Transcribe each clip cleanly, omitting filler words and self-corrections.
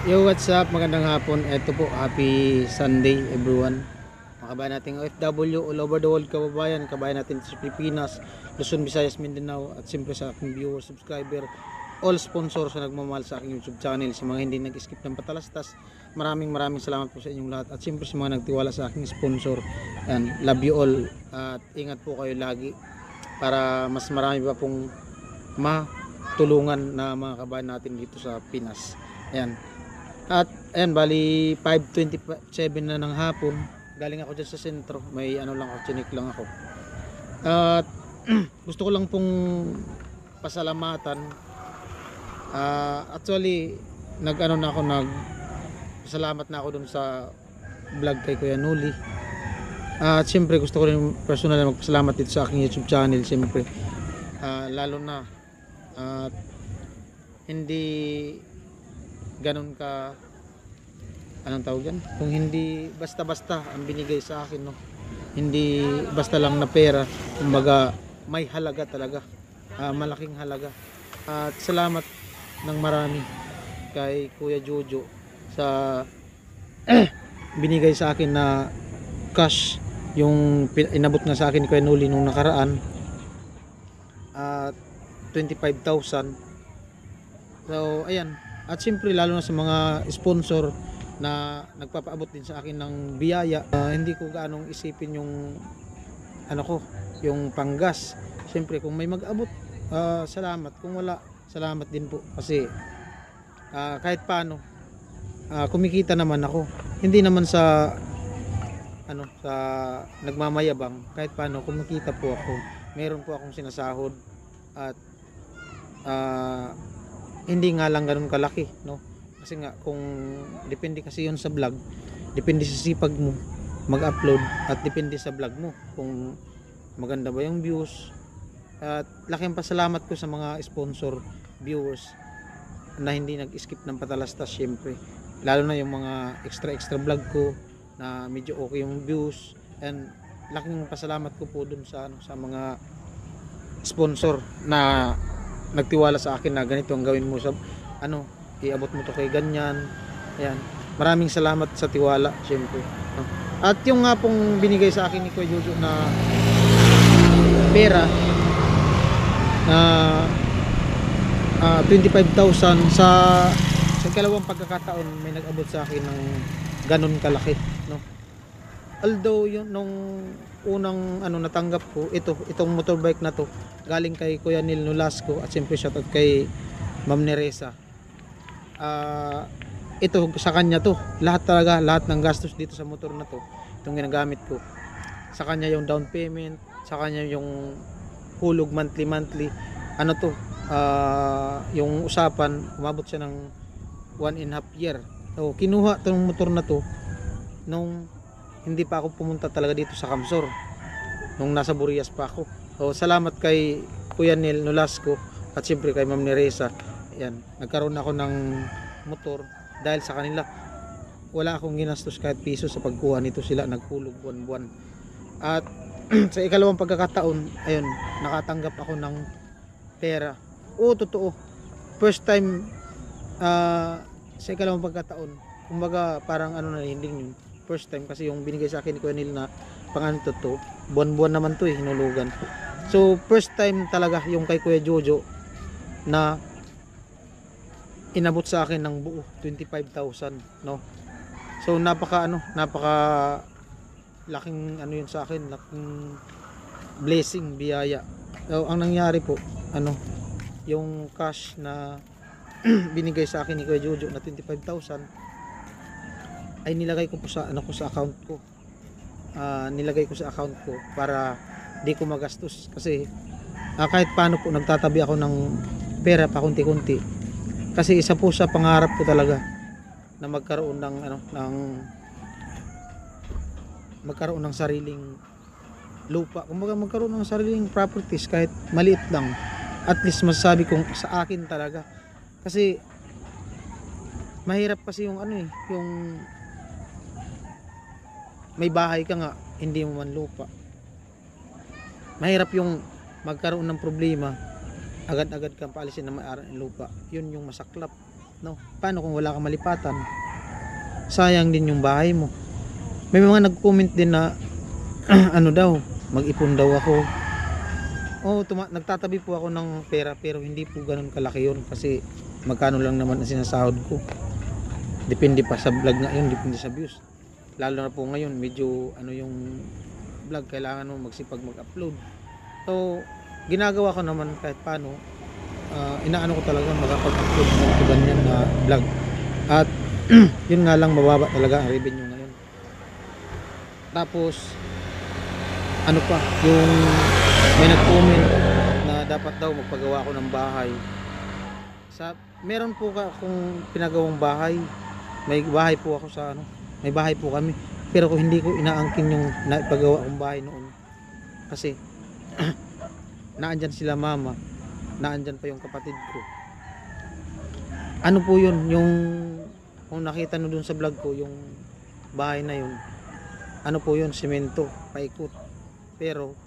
Yo, what's up? Magandang hapon. Ito po, happy Sunday everyone. Mga kabayan nating OFW all over the world, kabayan natin sa Pilipinas, Luzon, Visayas, Mindanao, at siyempre sa aking viewers, subscriber, all sponsors na nagmamahal sa aking YouTube channel, sa mga hindi nag-skip ng patalastas. Maraming salamat po sa inyong lahat, at siyempre sa mga nagtiwala sa aking sponsor. And love you all, at ingat po kayo lagi para mas marami pa pong matulungan na mga kabayan natin dito sa Pinas. Ayan. At ayan, bali 5:27 na ng hapon. Galing ako dyan sa sentro. May ano lang ako, chinik lang ako. At gusto ko lang pong pasalamatan. Actually, salamat na ako dun sa vlog kay Kuya Nuli. At siyempre gusto ko rin personal na magpasalamat dito sa aking YouTube channel. Siyempre, lalo na hindi ganun ka, anong tawag yan, kung hindi basta-basta ang binigay sa akin, no? Hindi basta lang na pera, kumbaga may halaga talaga, malaking halaga. At salamat ng marami kay Kuya Jojo sa binigay sa akin na cash, yung inabot nga sa akin ni Kuya Nuli nung nakaraan, at 25,000. So ayan. At siyempre lalo na sa mga sponsor na nagpapaabot din sa akin ng biyaya, hindi ko gaanong isipin yung yung panggas. Siyempre kung may mag-abot, salamat. Kung wala, salamat din po. Kasi kahit paano, kumikita naman ako. Hindi naman sa sa nagmamayabang. Kahit paano kumikita po ako. Meron po akong sinasahod, at hindi nga lang ganun kalaki, no? Kasi nga kung depende kasi yun sa vlog, depende sa sipag mo mag-upload, at depende sa vlog mo kung maganda ba yung views. At laking pasalamat ko sa mga sponsor, viewers na hindi nag-skip ng patalastas, syempre lalo na yung mga extra vlog ko na medyo okay yung views. And laking pasalamat ko po dun sa sa mga sponsor na nagtiwala sa akin na ganito ang gawin mo, sa iabot mo to kay ganyan. Ayan, maraming salamat sa tiwala, syempre, no? At yung nga pong binigay sa akin ni Kuya Jojo na pera na 25,000, sa ikalawang pagkakataon may nag-abot sa akin ng ganun kalaki, no? Although yun nung unang natanggap ko, itong motorbike na to galing kay Kuya Neil Nolasco, at siyempre shoutout kay Ma'am Neresa. Ito sa kanya to, lahat ng gastos dito sa motor na to, itong ginagamit ko, sa kanya yung down payment, sa kanya yung hulog monthly, yung usapan, umabot siya ng 1.5 year. So kinuha tong motor na to nung hindi pa ako pumunta talaga dito sa Kamsor, nung nasa Burias pa ako. So salamat kay Kuya Neil Nolasco, at siyempre kay Ma'am Neresa. Yan, nagkaroon ako ng motor dahil sa kanila. Wala akong ginastos kahit piso sa pagkuha nito, sila nagkulog buwan-buwan. At sa ikalawang pagkakataon, ayun, nakatanggap ako ng pera. Totoo, first time, sa ikalawang pagkataon, kumbaga parang na hindi yun first time, kasi yung binigay sa akin ni Kuya Neil na to, buwan-buwan naman to, hinulugan. So first time talaga yung kay Kuya Jojo na inabot sa akin ng buo 25,000, no? So napaka laking yun sa akin, laking blessing, biyaya. So ang nangyari po, yung cash na binigay sa akin ni Kuya Jojo na 25,000 ay nilagay ko po sa sa account ko. Nilagay ko sa account ko para di ko magastos, kasi kahit paano po nagtatabi ako ng pera pa kunti-kunti, kasi isa po sa pangarap ko talaga na magkaroon ng sariling lupa, kumbaga magkaroon ng sariling properties, kahit maliit lang. At least masasabi kong sa akin talaga, kasi mahirap kasi yung yung may bahay ka nga, hindi mo man lupa. Mahirap yung magkaroon ng problema, agad-agad kang paalisin na may-ari ng lupa. Yun yung masaklap. no? Paano kung wala kang malipatan? Sayang din yung bahay mo. May mga nag-comment din na ano daw, mag-ipon daw ako. Nagtatabi po ako ng pera, pero hindi po ganun kalaki yun kasi magkano lang naman ang sinasahod ko. Depende pa sa vlog nga yun, depende sa views. Lalo na po ngayon, medyo ano yung vlog, kailangan mo magsipag mag-upload. So, ginagawa ko naman kahit paano, inaano ko talaga makapag-upload ng ganyan na vlog. At yun nga lang, mababa talaga ang revenue ngayon. Tapos ano pa, yung may nag-comment na dapat daw magpagawa ko ng bahay. Meron po akong pinagawang bahay. May bahay po ako sa ano, may bahay po kami. Pero kung hindi ko inaangkin yung naipagawa kong bahay noon, kasi naandyan sila mama, naandyan pa yung kapatid ko. Ano po yun, yung kung nakita nyo dun sa vlog ko, yung bahay na yun, ano po yun, semento, paikot. Pero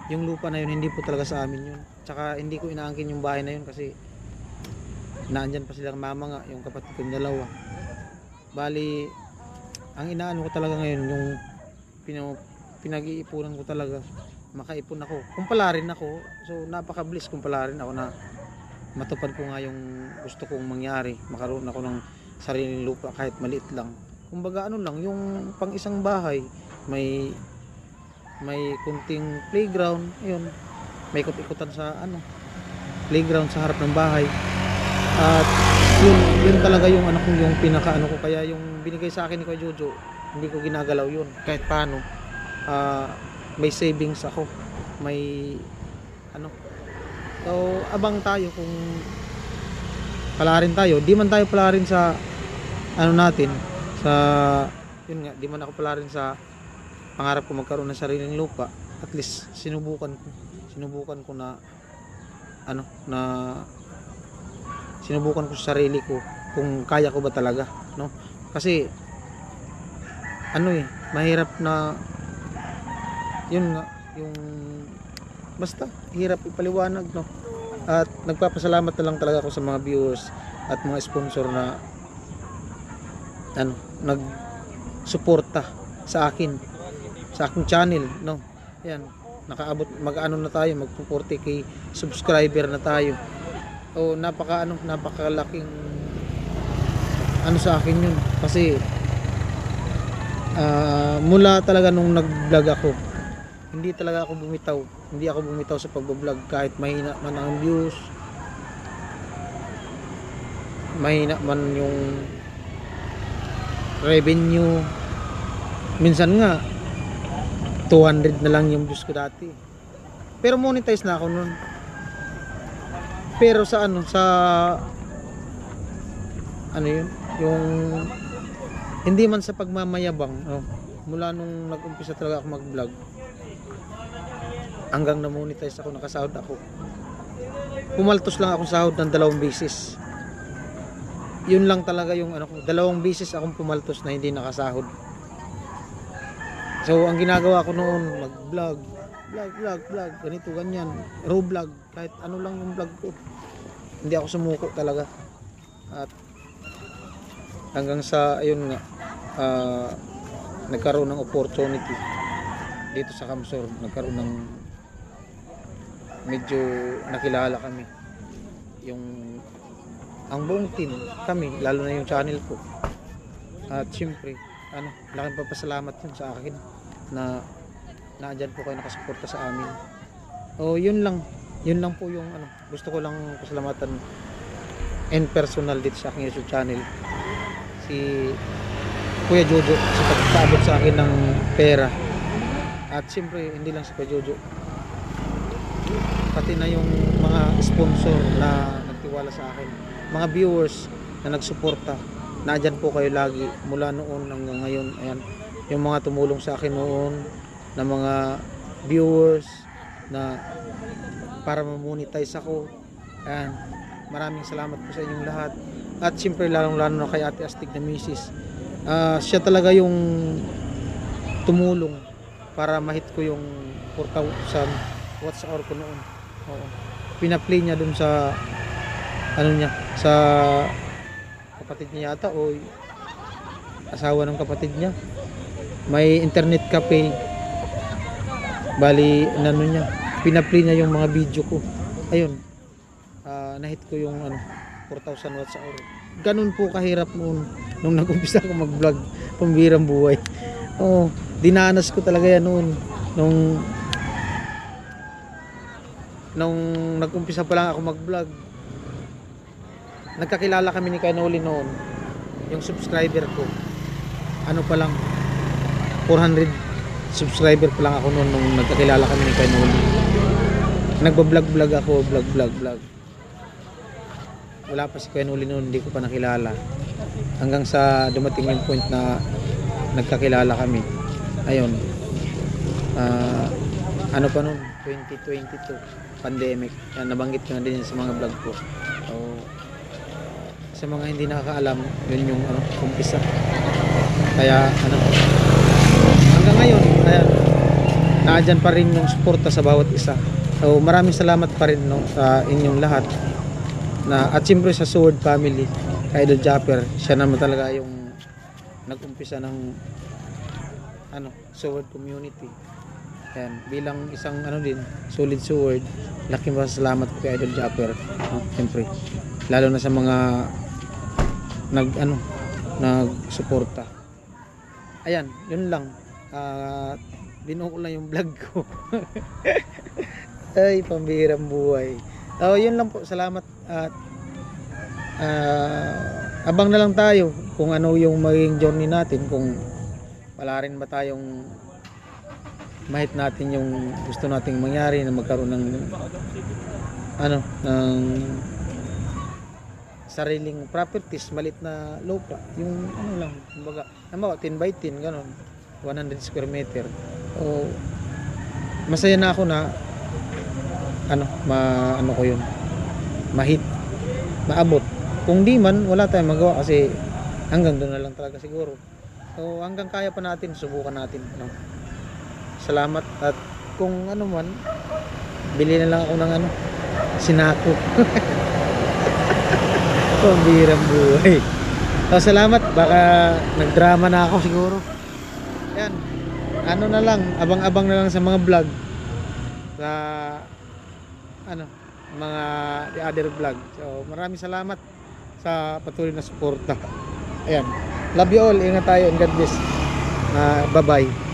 yung lupa na yun, hindi po talaga sa amin yun. Tsaka hindi ko inaangkin yung bahay na yun kasi naandyan pa silang mama nga, yung kapatid kong dalawa. Bali, ang inaano ko talaga ngayon, yung pinag-iipunan ko talaga, makaipon ako. Kumpalarin ako, so napaka-bliss kumpalarin ako na matupad ko nga yung gusto kong mangyari. Makaroon ako ng sariling lupa kahit maliit lang. Kumbaga ano lang, yung pang isang bahay, may kunting playground, ayun, may ikot-ikutan sa ano, playground sa harap ng bahay. At yun talaga yung ano ko, yung pinaka ano ko, kaya yung binigay sa akin ni Kuya Jojo, hindi ko ginagalaw yun kahit paano. May savings ako, may ano. So abang tayo kung palarin tayo. Di man tayo palarin sa ano natin, sa yun nga, di man ako palarin sa pangarap ko magkaroon ng sariling lupa. At least sinubukan ko na ano, na sinubukan ko sa sarili ko kung kaya ko ba talaga, no? Kasi ano mahirap na yun nga, yung basta hirap ipaliwanag, no? At nagpapasalamat na lang talaga ako sa mga viewers at mga sponsor na ano, nagsuporta sa akin, sa aking channel, no? Yan, nakaabot, mag-ano na tayo, mag 40k subscriber na tayo. O napakalaking ano sa akin yun kasi mula talaga nung nag-vlog ako, hindi ako bumitaw sa pag-vlog kahit mahina man ang views, mahina man yung revenue. Minsan nga 200 na lang yung views ko dati, pero monetize na ako nun. Pero sa ano yun, yung hindi man sa pagmamayabang, mula nung nag-umpisa talaga ako mag-vlog hanggang na-monetize ako, nakasahod ako. Pumaltos lang akong sahod ng 2 beses. Yun lang talaga yung ano ko, 2 beses akong pumaltos na hindi nakasahod. So ang ginagawa ko noon, mag-vlog, ganito, ganyan, raw vlog, kahit ano lang yung vlog ko. Hindi ako sumuko talaga. At hanggang sa ayun nga, nagkaroon ng opportunity dito sa Kamsor, nagkaroon ng medyo nakilala kami, yung ang buong team kami, lalo na yung channel ko. At syempre ano, laking papasalamat yun sa akin na naandyan po kayo nakasuporta sa amin. Yun lang po yung ano, gusto ko lang pasalamatan and personal dito sa aking YouTube channel, si Kuya Jojo, sa pagpaabot sa akin ng pera. At siyempre hindi lang si Kuya Jojo, pati na yung mga sponsor na nagtiwala sa akin, mga viewers na nagsuporta, naandyan po kayo lagi mula noon hanggang ngayon. Ayan, yung mga tumulong sa akin noon na mga viewers na para ma-monetize ako. Ayan, maraming salamat po sa inyong lahat. At siyempre lalong lalo na kay Ate Astig na misis. Siya talaga yung tumulong para mahit ko yung 4,000 watts hour ko noon. Oo. Pina-play niya dun sa ano niya, sa kapatid niya yata o asawa ng kapatid niya. May internet cafe. Bali, ano niya, pinaplay niya yung mga video ko. Ayun, nahit ko yung 4,000 watts sa hour. Ganun po kahirap noon nung nag-umpisa ako mag-vlog, pambirang buhay. Oh, dinanas ko talaga yan noon nung nag-umpisa pa lang ako mag-vlog. Nagkakilala kami ni Kanoli noon. Yung subscriber ko, ano pa lang, 400 subscriber pa lang ako noon nung nagkakilala kami ni Kanoli. Nagba-vlog ako, vlog. Wala pa si Kanoli noon, hindi ko pa nakilala. Hanggang sa dumating yung point na nagkakilala kami. Ayun. Ano pa noon, 2022. Pandemic. Yan, nabanggit ko na din sa mga vlog ko. So, sa mga hindi nakakaalam, yun yung umpisa. Kaya hanggang ngayon, ayan, naadyan pa rin yung suporta sa bawat isa. So maraming salamat pa rin sa inyong lahat. At siyempre sa Sword family, kay Idol Japper, siya naman talaga yung nag-umpisa ng Sword community. Ayan, bilang isang din, solid sword, laking pasalamat ko kay Idol Japper. Siyempre, lalo na sa mga nagsuporta. Ayan, yun lang. Binuo ko lang yung vlog ko. Ay, pambihirang buhay. Yun lang po, salamat. At abang na lang tayo kung ano yung magiging journey natin, kung wala rin ba tayong mahit natin yung gusto nating mangyari, na magkaroon ng sariling properties, malit na lupa, yung lang, kumbaga, 10 by 10 ganun, 100 square meter. O masaya na ako na ko yun, mahit, maabot. Kung di man, wala tayong magawa kasi hanggang doon na lang talaga siguro. So hanggang kaya pa natin, subukan natin. Salamat. At kung man, bili na lang ako ng sinako. Pambirang buhay. So salamat, baka nagdrama na ako siguro. Yan, na lang, abang-abang na lang sa mga vlog, sa mga the other vlog. So maraming salamat sa patuloy na suporta. Ayan, love you all, ingat tayo, and God bless. Bye bye.